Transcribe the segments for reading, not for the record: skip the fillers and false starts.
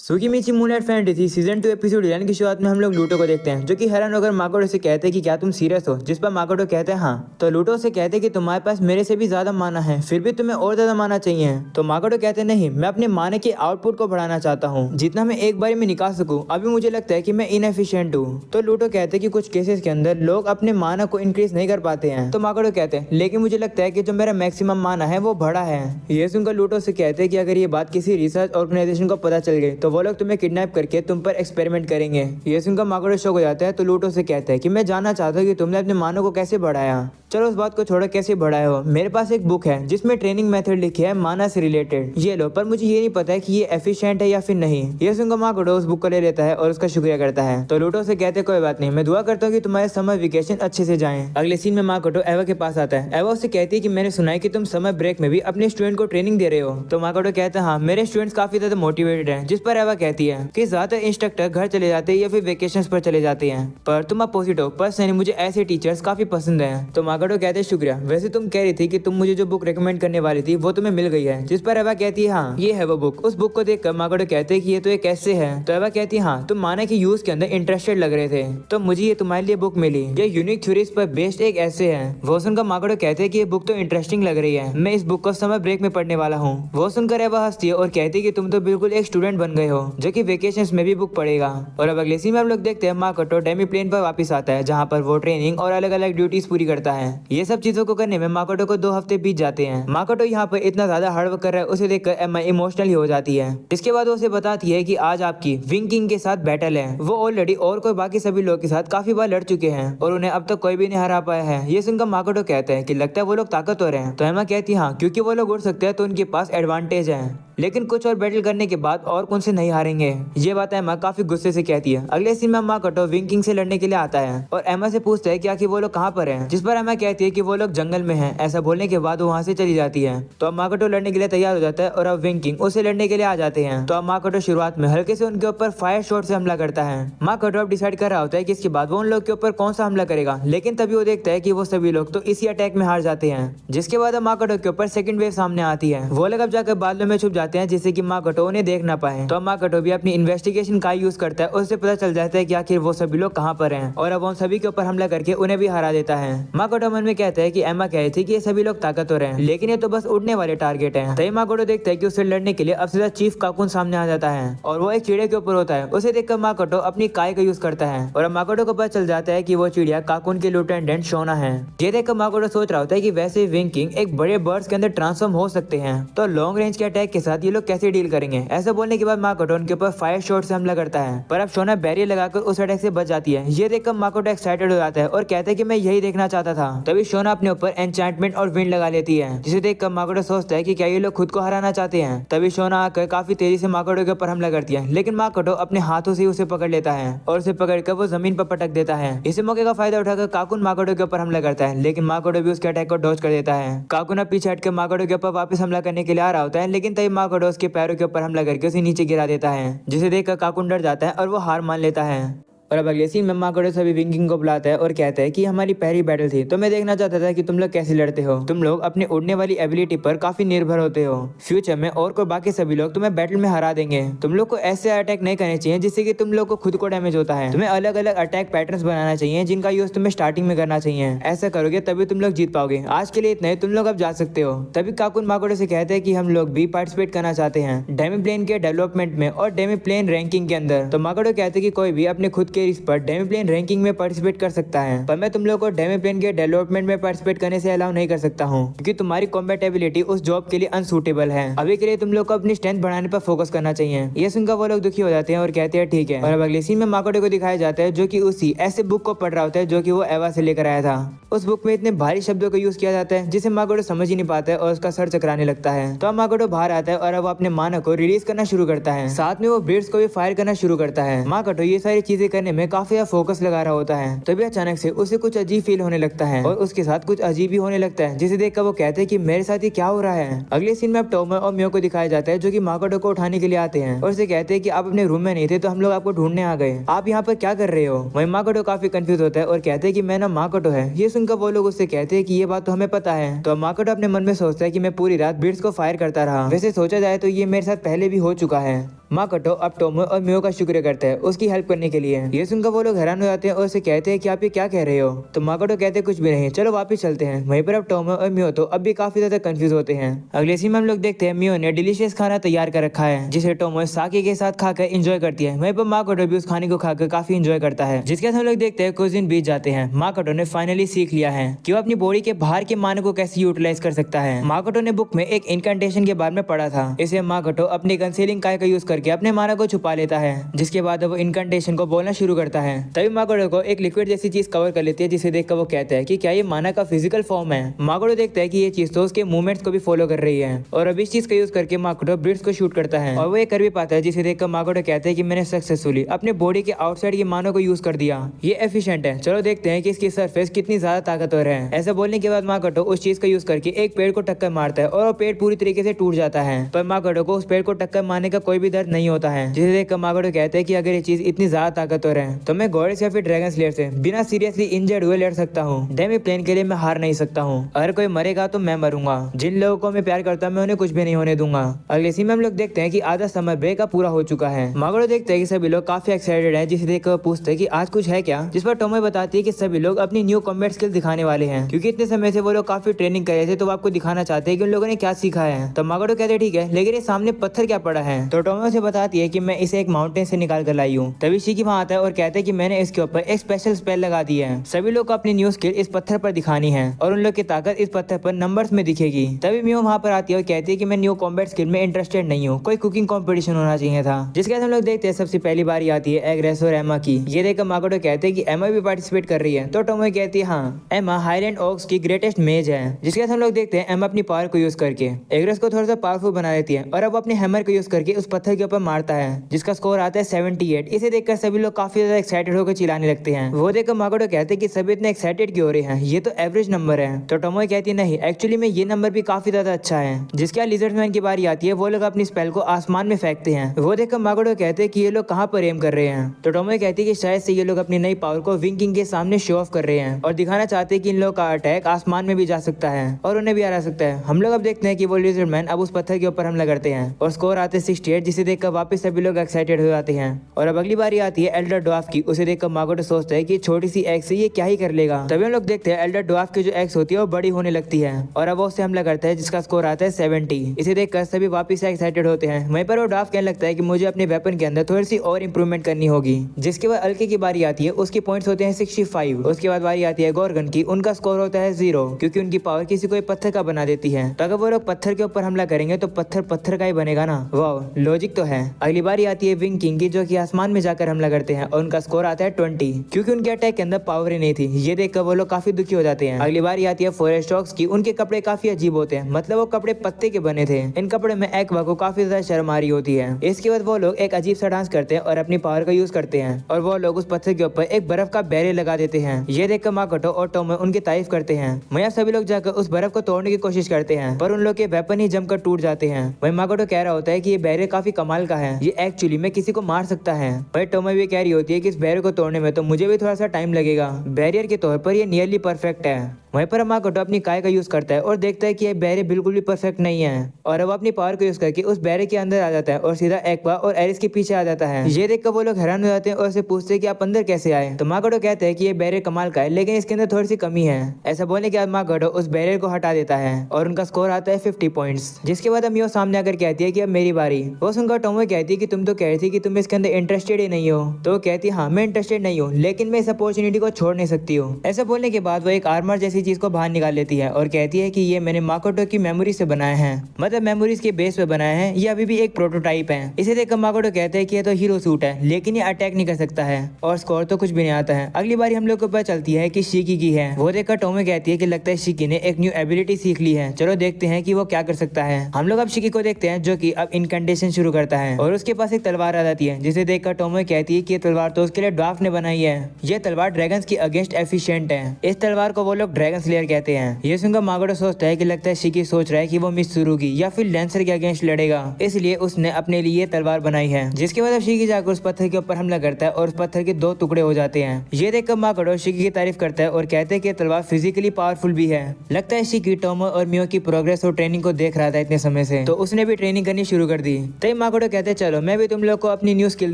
सुकीमिची moonlight fantasy season 2 episode 11 की शुरुआत में हम लोग लूटो को देखते हैं, जो कि हैरान होकर माकोटो से कहते हैं कि क्या तुम सीरियस हो। जिस पर माकोटो कहते हैं हाँ। तो लूटो से कहते हैं कि तुम्हारे पास मेरे से भी ज्यादा माना है, फिर भी तुम्हें और ज्यादा माना चाहिए। तो माकोटो कहते हैं नहीं, मैं अपने माने के आउटपुट को बढ़ाना चाहता हूँ, जितना मैं एक बार में निकाल सकूँ। अभी मुझे लगता है कि मैं इनएफिशिएंट हूँ। तो लूटो कहते हैं कि कुछ केसेस के अंदर लोग अपने माना को इंक्रीज नहीं कर पाते हैं। तो माकोटो कहते हैं लेकिन मुझे लगता है कि जो मेरा मैक्सिमम माना है वो बड़ा है। ये सुनकर लूटो से कहते हैं कि अगर ये बात किसी रिसर्च ऑर्गेनाइजेशन को पता चल गई तो वो लोग तुम्हें किडनैप करके तुम पर एक्सपेरिमेंट करेंगे। ये सुनकर माकोटो शॉक हो जाता है। तो लूटो से कहता है कि मैं जानना चाहता हूँ कि तुमने अपने मानो को कैसे बढ़ाया। चलो उस बात को छोड़ो, कैसे बढ़ाए हो। मेरे पास एक बुक है जिसमें ट्रेनिंग मेथड लिखी है माना से रिलेटेड, ये लो, पर मुझे ये नहीं पता है कि ये एफिशिएंट है या फिर नहीं। ये सुनकर माकोटो उस बुक को ले लेता है और उसका शुक्रिया करता है। तो लूटो से कहते कोई बात नहीं, मैं दुआ करता हूँ कि तुम्हारे समर वेकेशन अच्छे से जाएं। अगले सीन में माकोटो एवा के पास आता है। एवा उससे कहती है कि मैंने सुना है कि तुम समर ब्रेक में भी अपने स्टूडेंट को ट्रेनिंग दे रहे हो। तो माकोटो कहता है हाँ, मेरे स्टूडेंट्स काफी ज्यादा मोटिवेटेड हैं। जिस पर एवा कहती है कि ज्यादातर इंस्ट्रक्टर घर चले जाते हैं या फिर वेकेशंस पर चले जाते हैं, पर तुम अपोजिट हो। पर्सनली मुझे ऐसे टीचर्स काफी पसंद हैं। तो माकोटो कहते हैं शुक्रिया, वैसे तुम कह रही थी कि तुम मुझे जो बुक रेकमेंड करने वाली थी वो तुम्हें मिल गई है। जिस पर एवा कहती है हाँ, ये है वो बुक। उस बुक को देखकर माकोटो कहते हैं कि ये तो एक ऐसे है। तो एवा कहती है हाँ, तुम माना कि यूज के अंदर इंटरेस्टेड लग रहे थे, तो मुझे ये तुम्हारे लिए बुक मिली। ये यूनिक थ्योरीज पर बेस्ड एक ऐसे है। वो सुनकर माकोटो कहते हैं कि ये बुक तो इंटरेस्टिंग लग रही है, मैं इस बुक को समर ब्रेक में पढ़ने वाला हूँ। वो सुनकर एवा हंसती है और कहती है कि तुम तो बिल्कुल एक स्टूडेंट बन गए हो जो कि वेकेशंस में भी बुक पढ़ेगा। और अब अगले सीन में हम लोग देखते हैं माकोटो डेमी प्लेन पर वापस आता है, जहाँ पर वो ट्रेनिंग और अलग अलग ड्यूटीज पूरी करता है। ये सब चीजों को करने में माकोटो को 2 हफ्ते बीत जाते हैं। माकोटो यहाँ पर इतना ज्यादा हार्डवर्क कर रहा है, उसे देखकर एम्मा इमोशनल ही हो जाती है। इसके बाद वो उसे बताती है कि आज आपकी विंग किंग के साथ बैटल है। वो ऑलरेडी और कोई बाकी सभी लोग के साथ काफी बार लड़ चुके हैं और उन्हें अब तक कोई भी नहीं हरा पाया है। ये सुनकर माकोटो कहते हैं कि लगता है वो लोग ताकतवर हैं। तो एम्मा कहती है हाँ, क्योंकि वो लोग उड़ सकते हैं तो उनके पास एडवांटेज है, लेकिन कुछ और बैटल करने के बाद और कौन से नहीं हारेंगे। ये बात एम्मा काफी गुस्से से कहती है। अगले सीन में माकोटो विंग किंग से लड़ने के लिए आता है और एम्मा से पूछता है कि आखिर वो लोग कहाँ पर हैं। जिस पर एम्मा कहती है कि वो लोग जंगल में हैं। ऐसा बोलने के बाद वो वहाँ से चली जाती है। तो अब माकोटो लड़ने के लिए तैयार हो जाता है और अब विंग किंग उसे लड़ने के लिए आ जाते हैं। तो अब माकोटो शुरुआत में हल्के से उनके ऊपर फायर शॉट से हमला करता है। माकोटो अब डिसाइड कर रहा होता है कि इसके बाद वो उन लोग के ऊपर कौन सा हमला करेगा, लेकिन तभी वो देखता है कि वो सभी लोग तो इसी अटैक में हार जाते हैं। जिसके बाद अब माकोटो के ऊपर सेकंड वेव सामने आती है। वो लोग अब जाकर बादलों में छुप जाते हैं जिससे कि माकोटो उन्हें देख ना पाए। तो माकोटो भी अपनी इन्वेस्टिगेशन का यूज करता है, उससे पता चल जाता है कि आखिर वो सभी लोग कहाँ पर हैं और अब उन सभी के ऊपर हमला करके उन्हें भी हरा देता है। माकोटो मन में कहता है कि एम्मा कह रही थी कि ये सभी लोग ताकतवर हैं, लेकिन ये तो बस उड़ने वाले टारगेट हैं। तभी माकोटो देखता है कि उससे लड़ने के लिए अब सीधा चीफ काकुन सामने आ जाता है और वो एक चिड़िया के ऊपर होता है। उसे देखकर माकोटो अपनी काय का यूज करता है और अब माकोटो को पता चल जाता है कि वो चिड़िया काकुन के लेफ्टिनेंट शोना है। ये देखकर माकोटो सोच रहा होता है कि वैसे विंग किंग एक बड़े बर्ड्स के अंदर ट्रांसफॉर्म हो सकते हैं, तो लॉन्ग रेंज के अटैक के साथ ये लोग कैसे डील करेंगे। ऐसा बोलने के बाद माकोटो उनके ऊपर फायर शॉट से हमला करता है, पर अब शोना बैरियर लगाकर उस अटैक से बच जाती है। ये देखकर माकोटो एक्साइटेड हो जाता है और कहता है कि मैं यही देखना चाहता था। तभी शोना अपने ऊपर एन्चेंटमेंट और विंड लगा लेती है, जिसे देखकर माकोटो सोचता है कि क्या ये लोग खुद को हराना चाहते हैं। तभी शोना आकर काफी तेजी से माकोटो के ऊपर हमला करती है, लेकिन माकोटो अपने हाथों से उसे पकड़ लेता है और उसे पकड़कर वो जमीन पर पटक देता है। इसी मौके का फायदा उठाकर काकुन माकोटो के ऊपर हमला करता है, लेकिन माकोटो भी उसके अटैक को डॉज कर देता है। काकुन अब पीछे हटकर माकोटो के ऊपर वापस हमला करने के लिए आ रहा होता है, लेकिन तभी माकोटो उसके पैरों के ऊपर हमला करके उसे नीचे गिरा देता है, जिसे देखकर काकुन डर जाता है और वो हार मान लेता है। और अब अगले सीन में माकोटो सभी विंग किंग को बुलाता है और कहता है कि हमारी पहली बैटल थी, तो मैं देखना चाहता था कि तुम लोग कैसे लड़ते हो। तुम लोग अपने उड़ने वाली एबिलिटी पर काफी निर्भर होते हो। फ्यूचर में और कोई बाकी सभी लोग तुम्हें बैटल में हरा देंगे। तुम लोग को ऐसे अटैक नहीं करने चाहिए जिससे कि तुम लोग को खुद को डैमेज होता है। तुम्हें अलग अलग अटैक पैटर्न्स बनाना चाहिए जिनका यूज तुम्हें स्टार्टिंग में करना चाहिए। ऐसा करोगे तभी तुम लोग जीत पाओगे। आज के लिए इतना ही, तुम लोग अब जा सकते हो। तभी काकुन माकोटो से कहते हैं कि हम लोग भी पार्टिसिपेट करना चाहते हैं डेमी प्लेन के डेवलपमेंट में और डेमी प्लेन रैंकिंग के अंदर। तो माकोटो कहते हैं कि कोई भी अपने खुद के रिस्क पर डेमी प्लेन रैंकिंग में पार्टिसिपेट कर सकता है, पर मैं तुम लोगों को डेमी प्लेन के डेवलपमेंट में पार्टिसिपेट करने से अलाउ नहीं कर सकता हूँ, क्योंकि तुम्हारी कॉम्बैटिबिलिटी उस जॉब के लिए अनसूटेबल है। अभी के लिए तुम लोग को अपनी स्ट्रेंथ बढ़ाने पर फोकस करना चाहिए। ये सुनकर वो लोग दुखी हो जाते हैं और कहते हैं ठीक है। और अब अगले सीन में माकोटो को दिखाया जाता है जो कि उसी ऐसे बुक को पढ़ रहा होता है जो कि वो एवा से लेकर आया था। उस बुक में इतने भारी शब्दों का यूज किया जाता है जिसे माकोटो समझ ही नहीं पाता है और उसका सर चकराने लगता है। तो अब माकोटो बाहर आता है और अब वो अपने माना को रिलीज करना शुरू करता है, साथ में वो ब्रिड्स को भी फायर करना शुरू करता है। माकोटो ये सारी चीजें करने में काफी फोकस लगा रहा होता है। तभी अचानक से उसे कुछ अजीब फील होने लगता है और उसके साथ कुछ अजीब ही होने लगता है, जिसे देखकर वो कहते हैं कि मेरे साथ ये क्या हो रहा है। अगले सीन में अब टोमो और मियो को दिखाया जाता है जो कि माकोटो को उठाने के लिए आते हैं और उसे कहते हैं कि आप अपने रूम में नहीं थे तो हम लोग आपको ढूंढने आ गए, आप यहाँ पर क्या कर रहे हो। वही माकोटो काफी कंफ्यूज होता है और कहते हैं कि मैं ना माकोटो है। ये सुनकर वो लोग उससे कहते हैं कि ये बात तो हमें पता है। तो माकोटो अपने मन में सोचता है कि मैं पूरी रात ब्रिड्स को फायर करता रहा, वैसे सोचा जाए तो ये मेरे साथ पहले भी हो चुका है। माकोटो अब टोमो और मियो का शुक्र करता है उसकी हेल्प करने के लिए। ये सुनकर वो लोग हैरान हो जाते हैं और उसे कहते हैं कि आप ये क्या कह रहे हो। तो माकोटो कहते हैं कुछ भी नहीं, चलो वापस चलते हैं। वहीं पर अब टोमो और मियो तो अब भी काफी ज्यादा कंफ्यूज होते हैं। अगले सीन में हम लोग देखते हैं मियो ने डिलीशियस खाना तैयार कर रखा है जिसे टोमो साके के साथ खाकर एंजॉय करती है। वहीं पर माकोटो भी उस खाने को खाकर काफी एंजॉय करता है। जिसके साथ हम लोग देखते हैं कुछ दिन बीत जाते हैं। माकोटो ने फाइनली सीख लिया है कि वो अपनी बॉडी के बाहर के माना को कैसे यूटिलाइज कर सकता है। माकोटो ने बुक में एक इनकंटेशन के बारे में पढ़ा था। इसे माकोटो अपनी कंसीलिंग काय का यूज करके अपने माना को छुपा लेता है, जिसके बाद वो इनकंटेशन को बोलना शुरू करता है। तभी माकोटो को एक लिक्विड जैसी चीज कवर कर लेती है जिसे देखकर वो कहता है कि क्या ये माना का फिजिकल फॉर्म है। माकोटो देखता है कि ये चीज तो उसके मूवमेंट्स को भी फॉलो कर रही है और अब इस चीज का यूज करके माकोटो ब्रिड्स को शूट करता है और वो ये कर भी पाता है, जिसे देखकर माकोटो कहता है कि मैंने सक्सेसफुली अपने बॉडी के आउटसाइड के मानों को यूज कर दिया, ये एफिशिएंट है। चलो देखते हैं कि इसकी सरफेस कितनी ज्यादा ताकतवर है। ऐसा बोलने के बाद माकोटो उस चीज का यूज करके एक पेड़ को टक्कर मारता है और वो पेड़ पूरी तरीके से टूट जाता है। पर माकोटो को उस पेड़ को टक्कर मारने का कोई भी दर्द नहीं होता है, जिसे देखकर माकोटो कहते हैं कि अगर ये चीज इतनी ज्यादा ताकतवर है तो मैं गॉडेस या फिर ड्रैगन स्लेयर से बिना सीरियसली इंजर्ड हुए लड़ सकता हूँ। डेमी प्लेन के लिए मैं हार नहीं सकता हूँ। अगर कोई मरेगा तो मैं मरूंगा। जिन लोगों को मैं प्यार करता हूँ मैं उन्हें कुछ भी नहीं होने दूंगा। अगले सीन में हम लोग देखते हैं कि आधा समर ब्रेक का पूरा हो चुका है। माकोटो देखते हैं कि सभी लोग काफी एक्साइटेड है, जिसे देखकर पूछते हैं कि आज कुछ है क्या। जिस पर टोमो बताती है कि सभी लोग अपनी न्यू कॉम्बैट स्किल दिखाने वाले हैं, क्योंकि इतने समय से वो लोग काफी ट्रेनिंग कर रहे थे तो वो आपको दिखाना चाहते हैं कि उन लोगों ने क्या सीखा है। तो माकोटो कहते हैं ठीक है, लेकिन ये सामने पत्थर क्या पड़ा है। तो टोमो से बताती है कि मैं इसे एक माउंटेन से निकाल कर लाई हूँ। तभी शिकी वहाँ आता है और कहते हैं कि मैंने इसके ऊपर एक स्पेशल स्पेल लगा दी है। सभी लोग को अपनी न्यू स्किल इस पत्थर पर दिखानी है और उन लोग की ताकत इस पत्थर पर नंबर्स में दिखेगी। तभी मियो वहाँ पर आती है और कहती है कि मैं न्यू कॉम्बैट स्किल में इंटरेस्टेड नहीं हूँ, कोई कुकिंग कॉम्पिटिशन होना चाहिए था। जिसके बाद हम लोग देखते हैं सबसे पहली बारी आती है एग्रेस और एमा की। ये देखकर माकोटो कहते हैं कि एमा भी पार्टिसिपेट कर रही है। तो टोमो कहती है हाँ, एमा हाईलैंड ओक्स की ग्रेटेस्ट मेज है। जिसके बाद हम लोग देखते हैं एमा अपनी पावर को यूज करके एग्रेस को थोड़ा सा पावरफुल बना देती है और अब अपने हैमर को यूज करके उस पत्थर के ऊपर मारता है, जिसका स्कोर आता है 78। इसे देखकर सभी लोग काफी ज्यादा एक्साइटेड होकर चिल्लाने लगते हैं। वो देखकर माकोटो कहते हैं कि सभी इतने एक्साइटेड क्यों हो रहे हैं, ये तो एवरेज नंबर है। तो टोमो कहती है नहीं, एक्चुअली में ये नंबर भी काफी ज्यादा अच्छा है। जिसके बाद लिजर्ड मैन की बारी आती है, वो लोग अपनी स्पेल को आसमान में फेंकते हैं। वो देखकर माकोटो कहते हैं कि ये लोग कहाँ पर एम कर रहे हैं। तो टोमो कहती है कि शायद से ये लोग अपनी नई पावर को विंग किंग के सामने शो ऑफ कर रहे हैं और दिखाना चाहते हैं कि इन लोगों का अटैक आसमान में भी जा सकता है और उन्हें भी हरा सकता है। हम लोग अब देखते हैं कि वो लिजर्ड मैन अब उस पत्थर के ऊपर हमला करते हैं और स्कोर आते हैं 68, जिसे देखकर वापस सभी लोग एक्साइटेड हो जाते हैं। और अब अगली बारी आती है एल्डर ड्वार्फ की। उसे देखकर माकोटो सोचता है कि छोटी सी एक्स से ये क्या ही कर लेगा। तभी हम लोग देखते हैं एल्डर ड्वार्फ की जो एक्स होती है वो बड़ी होने लगती है और अब वो उससे हमला करता है, जिसका स्कोर आता है 70। इसे देखकर सभी वापस से एक्साइटेड होते हैं। वहीं पर वो ड्वार्फ कहने लगता है कि मुझे अपने वेपन के अंदर थोड़ी सी और इंप्रूवमेंट करनी होगी। जिसके बाद अल्के की बारी आती है, उसके पॉइंट्स होते हैं 65। उसके बाद बारी आती है गोर्गन की, उनका स्कोर होता है 0, क्योंकि उनकी पावर किसी को पत्थर का बना देती है। तो अगर वो लोग पत्थर के ऊपर हमला करेंगे तो पत्थर पत्थर का ही बनेगा ना। वाह, लॉजिक तो है। अगली बारी आती है विंग किंग की, जो कि आसमान में जाकर हमला करते हैं और उनका स्कोर आता है 20, क्योंकि उनके अटैक के अंदर पावर ही नहीं थी। ये देखकर वो लोग काफी दुखी हो जाते हैं। अगली बारी आती है फॉरेस्ट डॉग्स की। उनके कपड़े काफी अजीब होते हैं, मतलब वो कपड़े पत्ते के बने थे। इन कपड़े में एक्वा को काफी ज्यादा शर्म आ रही होती है। इसके बाद वो लोग एक अजीब सा डांस करते हैं और अपनी पावर का यूज करते हैं और वो लोग उस पत्थर के ऊपर एक बर्फ का बैरियर लगा देते हैं। ये देखकर माकोटो और टोमो उनकी तारीफ करते हैं। वहीं सभी लोग जाकर उस बर्फ को तोड़ने की कोशिश करते हैं, पर उन लोग के वेपन ही जमकर टूट जाते हैं। वहीं माकोटो कह रहा होता है कि ये बैरियर काफी कमाल का है, ये एक्चुअली में किसी को मार सकता है। वहीं टोमो भी कह रही होती है कि इस बैरियर को तोड़ने में तो मुझे भी थोड़ा सा टाइम लगेगा, बैरियर के तौर पर ये नियरली परफेक्ट है। वहीं पर माकोटो अपनी काय का यूज करता है और देखता है कि ये बैरियर बिल्कुल भी परफेक्ट नहीं है और अब अपनी पावर को यूज करके उस बैरियर के अंदर आ जाता है और सीधा एक्वा और एरिस के पीछे आ जाता है। ये देखकर वो लोग हैरान हो जाते हैं और उसे पूछते हैं कि आप अंदर कैसे आए। तो माकोटो कहते हैं कि ये बैरियर कमाल का है, लेकिन इसके अंदर थोड़ी सी कमी है। ऐसा बोलने के बाद माकोटो उस बैरियर को हटा देता है और उनका स्कोर आता है 50 पॉइंट्स। जिसके बाद मियो सामने आकर कहती है कि अब मेरी बारी। वो सुनकर टोमो कहती है कि तुम तो कह रही थी कि तुम इसके अंदर इंटरेस्टेड ही नहीं हो। तो वो कहती है हाँ, मैं इंटरेस्टेड नहीं हूँ, लेकिन मैं इस अपॉर्चुनिटी को छोड़ नहीं सकती हूँ। ऐसा बोलने के बाद वो एक आर्मर जैसी चीज को बाहर निकाल लेती है और कहती है कि ये मैंने माकोटो की मेमोरी से बनाया है, मतलब मेमोरीज के बेस पे बनाया है। ये अभी भी एक प्रोटोटाइप है। इसे देखकर माकोटो कहते हैं कि ये तो हीरो सूट है, लेकिन ये अटैक नहीं कर सकता है और स्कोर तो कुछ भी नहीं आता है। अगली बारी हम लोग को पता चलती है कि शिकी की है। वो देखकर टोमो कहती है कि लगता है शिकी ने एक न्यू एबिलिटी सीख ली है, चलो देखते हैं कि वो क्या कर सकता है। हम लोग अब शिकी को देखते हैं, जो कि अब इनकंटेशन शुरू करता है और उसके पास एक तलवार आ जाती है, जिसे देखकर टोमो कहती है कि ये तलवार तो उसके लिए ड्वार्फ ने बनाई है। ये तलवार ड्रैगन्स की अगेंस्ट एफिशिएंट है। इस तलवार को वो लोग ड्रैगन ड्रैगन स्लेयर कहते हैं। ये सुनकर माकोटो सोचता है कि लगता है शिकी सोच रहा है कि वो मित्सुरुगी या फिर लैंसर के अगेंस्ट लड़ेगा, इसलिए उसने अपने लिए तलवार बनाई है। जिसके बाद शिकी जाकर उस पत्थर के ऊपर हमला करता है और उस पत्थर के 2 टुकड़े हो जाते हैं। ये देखकर माकोटो शिकी की तारीफ करता है और कहते हैं कि तलवार फिजिकली पावरफुल भी है। लगता है शिकी टोमो और मियो की प्रोग्रेस और ट्रेनिंग को देख रहा था इतने समय से, तो उसने भी ट्रेनिंग करनी शुरू कर दी। तभी माकोटो कहते हैं चलो मैं भी तुम लोग को अपनी न्यू स्किल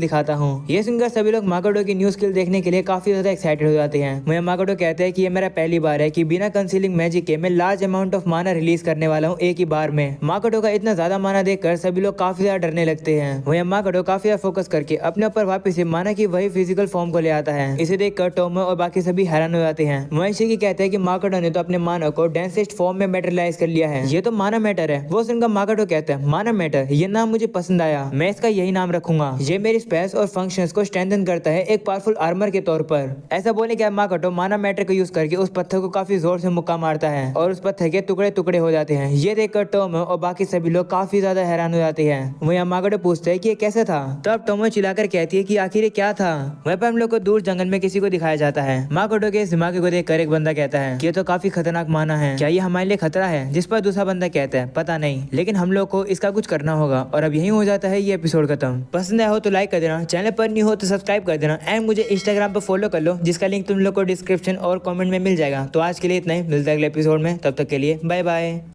दिखाता हूँ। ये सुनकर सभी लोग माकोटो की न्यू स्किल देखने के लिए काफी ज्यादा एक्साइटेड हो जाते हैं। मुझे माकोटो कहते हैं कि ये मेरा पहली बार है कि बिना कंसीलिंग मैजिक के मैं लार्ज अमाउंट ऑफ माना रिलीज करने वाला हूँ एक ही बार में। माकोटो का इतना ज्यादा माना देखकर सभी लोग काफी ज्यादा डरने लगते हैं। वहीं माकोटो काफी ज्यादा फोकस करके अपने ऊपर वापस से माना की वही फिजिकल फॉर्म को ले आता है। इसे देखकर टोमो और बाकी सभी हैरान हो जाते हैं। वहीं शिकी कहते हैं कि माकोटो ने तो अपने माना को डेंसेस्ट फॉर्म में मैटेरियलाइज कर लिया है, ये तो माना मैटर है। वो सुनकर माकोटो कहता है माना मैटर, ये नाम मुझे पसंद आया, मैं इसका यही नाम रखूंगा। ये मेरी स्पेस और फंक्शंस को स्ट्रेंथन करता है एक पावरफुल आर्मर के तौर पर। ऐसा बोलने के बाद माकोटो माना मैटर को यूज करके उस पत्थर को काफी जोर से मुक्का मारता है और उस पत्थर के टुकड़े टुकड़े हो जाते हैं। ये देखकर टोमो और बाकी सभी लोग काफी ज्यादा हैरान हो जाते हैं। वहीं माकोटो पूछते हैं कि ये कैसे था, तब टोमो चिल्लाकर कहती है कि आखिर ये क्या था। वहीं पर हम लोग को दूर जंगल में किसी को दिखाया जाता है। माकोटो के इस दिमाग को देखकर एक बंदा कहता है कि ये तो काफी खतरनाक माना है, क्या ये हमारे लिए खतरा है। जिस पर दूसरा बंदा कहता है पता नहीं, लेकिन हम लोग को इसका कुछ करना होगा। और अब यही हो जाता है ये एपिसोड खत्म। पसंद आया हो तो लाइक कर देना, चैनल पर न्यू हो तो सब्सक्राइब कर देना एंड मुझे इंस्टाग्राम पर फॉलो कर लो, जिसका लिंक तुम लोग को डिस्क्रिप्शन और कमेंट में मिल जाएगा। तो आज के लिए इतना ही, मिलता है अगले एपिसोड में, तब तक के लिए बाय बाय।